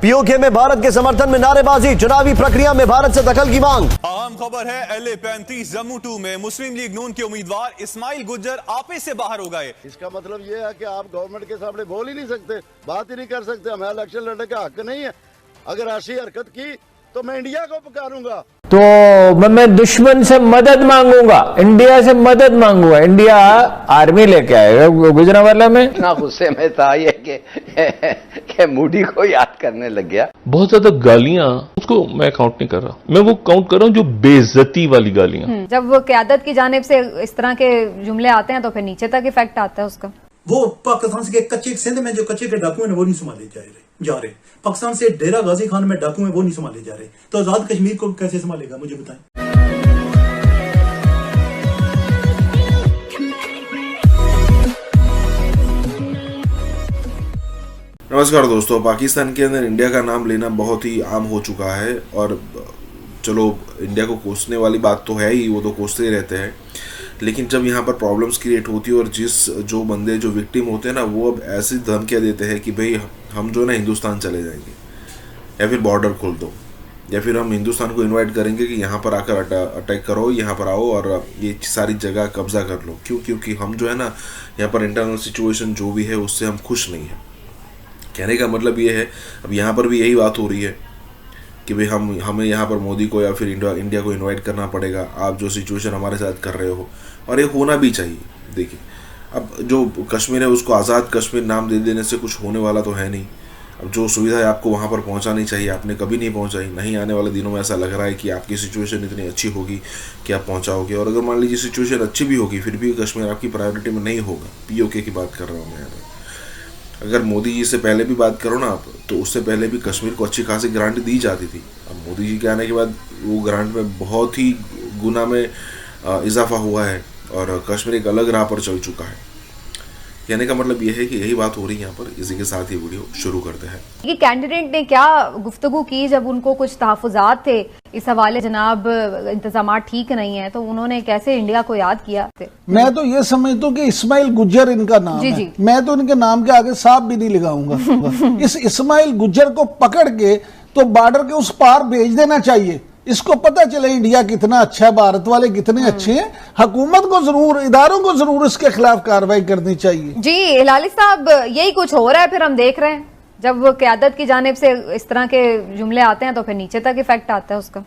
PoK में भारत के समर्थन में नारेबाजी, चुनावी प्रक्रिया में भारत से दखल की मांग। अहम खबर है, LA-35 जम्मू 2 में मुस्लिम लीग नून के उम्मीदवार इस्माइल गुज्जर आपे से बाहर हो गए। इसका मतलब ये है कि आप गवर्नमेंट के सामने बोल ही नहीं सकते, बात ही नहीं कर सकते, हमें इलेक्शन लड़ने का हक नहीं है। अगर ऐसी हरकत की तो मैं इंडिया को पुकारूंगा, तो मैं दुश्मन से मदद मांगूंगा, इंडिया से मदद मांगूंगा। इंडिया आर्मी लेके आएगा गुजरांवाला में। इतना गुस्से में था ये कि मोदी को याद करने लग गया। बहुत ज्यादा गालियां, उसको मैं काउंट नहीं कर रहा, मैं वो काउंट कर रहा हूं जो बेइज्जती वाली गालियां। जब वो क़यादत की जानिब से इस तरह के जुमले आते हैं तो फिर नीचे तक इफेक्ट आता है उसका। वो पाकिस्तान से कच्चे सिंध में जो कच्चे के डाकू हैं वो नहीं संभाले जा रहे। पाकिस्तान से डेरा गाजी खान में डाकू हैं वो नहीं संभाले जा रहे, तो आजाद कश्मीर को कैसे संभालेगा, मुझे बताएं। नमस्कार दोस्तों, पाकिस्तान के अंदर इंडिया का नाम लेना बहुत ही आम हो चुका है। और चलो, इंडिया को कोसने वाली बात तो है ही, वो तो कोसते ही रहते हैं, लेकिन जब यहाँ पर प्रॉब्लम्स क्रिएट होती है और जो बंदे जो विक्टिम होते हैं ना, वो अब ऐसी धमकियाँ देते हैं कि भाई हम जो है ना हिंदुस्तान चले जाएंगे, या फिर बॉर्डर खोल दो, या फिर हम हिंदुस्तान को इनवाइट करेंगे कि यहाँ पर आकर अटैक करो, यहाँ पर आओ और ये सारी जगह कब्जा कर लो। क्यों? क्योंकि हम जो है ना यहाँ पर इंटरनल सिचुएशन जो भी है उससे हम खुश नहीं हैं। कहने का मतलब ये है, अब यहाँ पर भी यही बात हो रही है कि भाई हमें यहाँ पर मोदी को या फिर इंडिया को इनवाइट करना पड़ेगा, आप जो सिचुएशन हमारे साथ कर रहे हो, और ये होना भी चाहिए। देखिए, अब जो कश्मीर है उसको आज़ाद कश्मीर नाम दे देने से कुछ होने वाला तो है नहीं। अब जो सुविधा है आपको वहाँ पर पहुँचानी चाहिए, आपने कभी नहीं पहुँचाई। नहीं, आने वाले दिनों में ऐसा लग रहा है कि आपकी सिचुएशन इतनी अच्छी होगी कि आप पहुँचाओगे। और अगर मान लीजिए सिचुएशन अच्छी भी होगी, फिर भी कश्मीर आपकी प्रायोरिटी में नहीं होगा। POK की बात कर रहा हूँ मैं यहाँ पर। अगर मोदी जी से पहले भी बात करो ना आप, तो उससे पहले भी कश्मीर को अच्छी खासी ग्रांट दी जाती थी। अब मोदी जी के आने के बाद वो ग्रांट में बहुत ही गुना में इजाफा हुआ है और कश्मीर एक अलग राह पर चल चुका है। कहने का मतलब ये है कि यही बात हो रही है यहाँ पर। इसी के साथ ये वीडियो शुरू करते हैं। ये कैंडिडेट ने क्या गुफ्तगू की जब उनको कुछ तहफ़्फ़ुज़ात थे इस हवाले, जनाब इंतजाम ठीक नहीं है, तो उन्होंने कैसे इंडिया को याद किया? मैं तो ये समझता हूँ कि इस्माइल गुज्जर इनका नाम है। मैं तो इनके नाम के आगे साफ भी नहीं लगाऊंगा। इस इस्माइल गुज्जर को पकड़ के तो बॉर्डर के उस पार भेज देना चाहिए। इसको पता चले इंडिया कितना अच्छा है, भारत वाले कितने अच्छे हैं। हुकूमत को जरूर, इदारों को जरूर इसके खिलाफ कार्रवाई करनी चाहिए। जी हिलाली साहब, यही कुछ हो रहा है। फिर हम देख रहे हैं जब क़यादत की जानिब से इस तरह के जुमले आते हैं तो फिर नीचे तक इफेक्ट आता है उसका।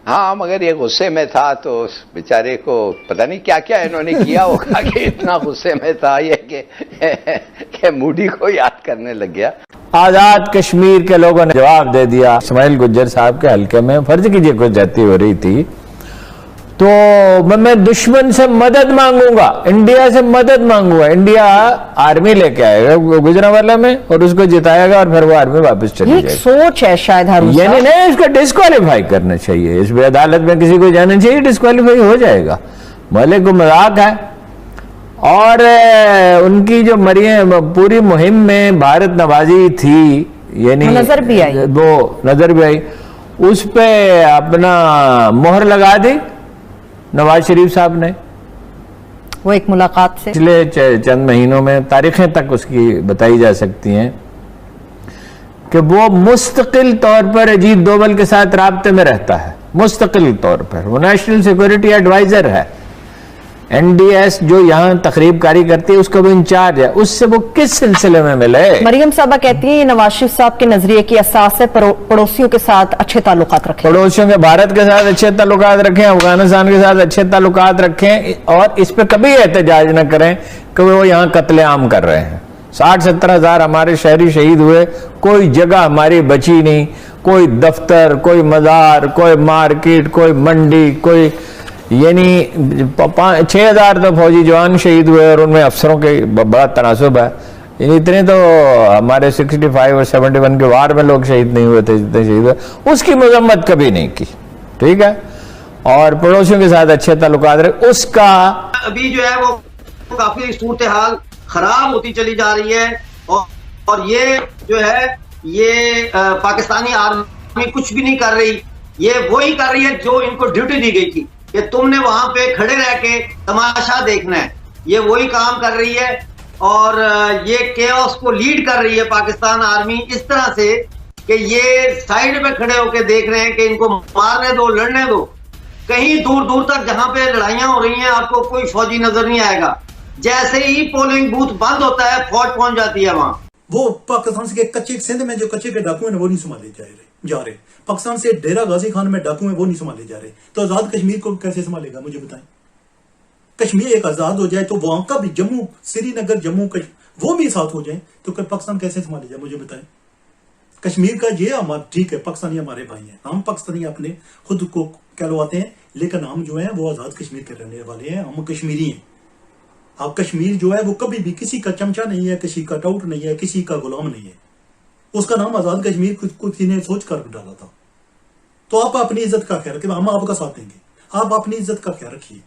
हाँ, मगर ये गुस्से में था तो उस बेचारे को पता नहीं क्या क्या इन्होंने किया होगा कि इतना गुस्से में था ये कि मोदी को याद करने लग गया। आजाद कश्मीर के लोगों ने जवाब दे दिया। इस्माइल गुज्जर साहब के हल्के में फर्ज कीजिए कुछ ज्यादती हो रही थी, तो मैं दुश्मन से मदद मांगूंगा, इंडिया से मदद मांगूंगा। इंडिया आर्मी लेके आएगा गुजरांवाला में और उसको जिताएगा और फिर वो आर्मी वापस चली जाएगी। सोच है शायद यानी नहीं, इसको डिस्क्वालीफाई करना चाहिए। इस अदालत में किसी को जाना चाहिए, डिस्क्वालीफाई हो जाएगा। भले को मजाक है। और उनकी जो पूरी मुहिम में भारत नवाजी थी, यानी नजर भी आई, वो नजर भी आई, उस पे अपना मोहर लगा दी नवाज शरीफ साहब ने। वो एक मुलाकात से पिछले चंद महीनों में तारीखें तक उसकी बताई जा सकती हैं कि वो मुस्तकिल तौर पर अजीत डोभाल के साथ राब्ते में रहता है। मुस्तकिल तौर पर वो नेशनल सिक्योरिटी एडवाइजर है। NDS जो यहाँ तकरीब कारी करती है उसका वो इंचार्ज है। उससे वो किस सिलसिले में मिले? मरियम साहबा कहती हैं ये नवाज शरीफ साहब के नजरिए की असास है पड़ोसियों के साथ अच्छे ताल्लुकात रखें। पड़ोसियों के, भारत के साथ अच्छे ताल्लुकात रखें, अफगानिस्तान के साथ अच्छे ताल्लुकात रखें, और इस पे कभी एहतजाज न करें कि वो यहाँ कत्लेआम कर रहे हैं। 60-70 हजार हमारे शहरी शहीद हुए, कोई जगह हमारी बची नहीं, कोई दफ्तर, कोई मजार, कोई मार्केट, कोई मंडी, कोई, यानी 6,000 तो फौजी जवान शहीद हुए और उनमें अफसरों के बड़ा तनासुब है। यानी इतने तो हमारे 65 और 71 के वार में लोग शहीद नहीं हुए थे जितने शहीद हुए। उसकी मजम्मत कभी नहीं की, ठीक है। और पड़ोसियों के साथ अच्छे ताल्लुकात रहे। उसका अभी जो है वो काफी सूरत हाल खराब होती चली जा रही है, और ये जो है ये पाकिस्तानी आर्मी कुछ भी नहीं कर रही। ये वही कर रही है जो इनको ड्यूटी दी गई थी कि तुमने वहां पे खड़े रह के तमाशा देखना है। ये वही काम कर रही है और ये केओस को लीड कर रही है पाकिस्तान आर्मी इस तरह से कि ये साइड में खड़े होकर देख रहे हैं कि इनको मारने दो, लड़ने दो। कहीं दूर दूर तक जहां पे लड़ाइयां हो रही हैं आपको कोई फौजी नजर नहीं आएगा। जैसे ही पोलिंग बूथ बंद होता है फौज पहुंच जाती है वहां। वो पाकिस्तान से कच्चे सिंध में जो कच्चे के डाकू हैं वो नहीं संभाले जा रहे। पाकिस्तान से डेरा गाजी खान में डाकू हैं वो नहीं संभाले जा रहे। तो आजाद कश्मीर को कैसे संभालेगा मुझे बताएं। कश्मीर एक आजाद हो जाए तो वहां का भी जम्मू, श्रीनगर, जम्मू वो भी साथ हो जाए तो पाकिस्तान कैसे संभाले जाए मुझे बताएं। कश्मीर का ये हमारा ठीक है, पाकिस्तानी हमारे भाई हैं, हम पाकिस्तानी अपने खुद को कहलवाते हैं, लेकिन हम जो है वो आजाद कश्मीर के रहने वाले हैं, हम कश्मीरी हैं। अब कश्मीर जो है वो कभी भी किसी का चमचा नहीं है, किसी का टाउट नहीं है, किसी का गुलाम नहीं है। उसका नाम आजाद कश्मीर किसी ने सोच कर डाला था। तो आप अपनी इज्जत का ख्याल रखिए, हम आपका साथ देंगे, आप अपनी इज्जत का ख्याल रखिए।